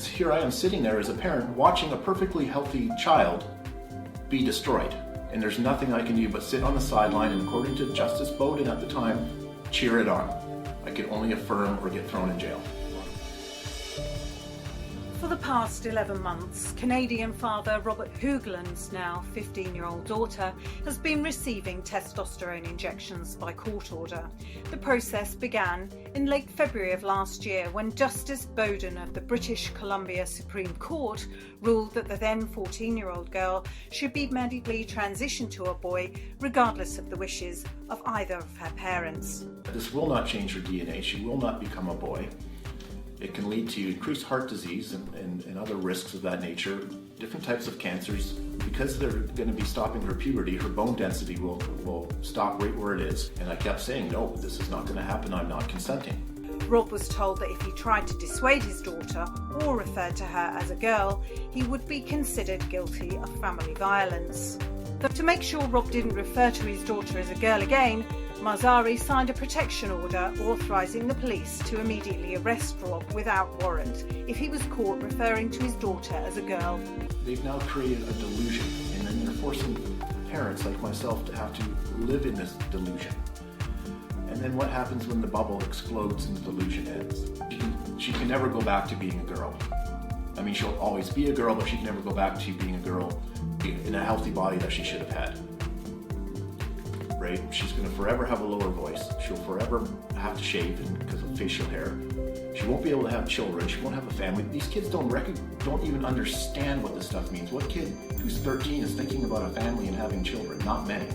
here I am sitting there as a parent watching a perfectly healthy child be destroyed. And there's nothing I can do but sit on the sideline and, according to Justice Bowden at the time, cheer it on. I could only affirm or get thrown in jail. For the past 11 months, Canadian father Robert Hoogland's now 15-year-old daughter has been receiving testosterone injections by court order. The process began in late February of last year when Justice Bowden of the British Columbia Supreme Court ruled that the then 14-year-old girl should be medically transitioned to a boy regardless of the wishes of either of her parents. This will not change her DNA. She will not become a boy. It can lead to increased heart disease and other risks of that nature, different types of cancers. Because they're going to be stopping her puberty, her bone density will stop right where it is. And I kept saying, no, this is not going to happen, I'm not consenting. Rob was told that if he tried to dissuade his daughter or referred to her as a girl, he would be considered guilty of family violence. But to make sure Rob didn't refer to his daughter as a girl again, Mazzari signed a protection order authorising the police to immediately arrest Rob without warrant if he was caught referring to his daughter as a girl. They've now created a delusion, and then they're forcing parents like myself to have to live in this delusion. And then what happens when the bubble explodes and the delusion ends? She can never go back to being a girl. I mean, she'll always be a girl, but she can never go back to being a girl in a healthy body that she should have had. Right? She's going to forever have a lower voice. She'll forever have to shave because of facial hair. She won't be able to have children. She won't have a family. These kids don't even understand what this stuff means. What kid who's 13 is thinking about a family and having children? Not many.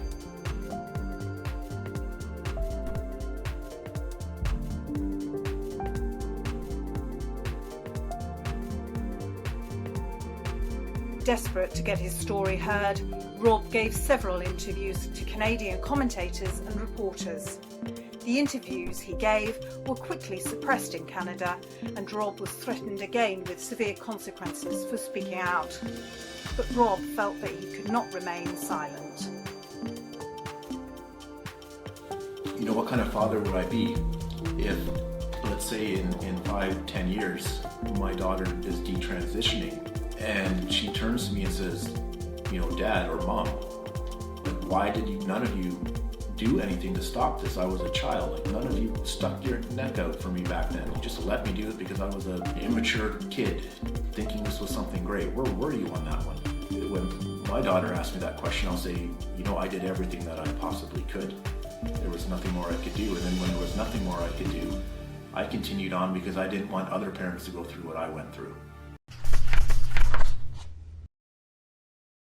Desperate to get his story heard, Rob gave several interviews to Canadian commentators and reporters. The interviews he gave were quickly suppressed in Canada, and Rob was threatened again with severe consequences for speaking out. But Rob felt that he could not remain silent. You know, what kind of father would I be if, let's say in 5-10 years, my daughter is detransitioning and she turns to me and says, you know, Dad or Mom, like, why did none of you do anything to stop this? I was a child. Like, none of you stuck your neck out for me back then. You just let me do it because I was an immature kid thinking this was something great. Where were you on that one? When my daughter asked me that question, I'll say, you know, I did everything that I possibly could. There was nothing more I could do. And then when there was nothing more I could do, I continued on because I didn't want other parents to go through what I went through.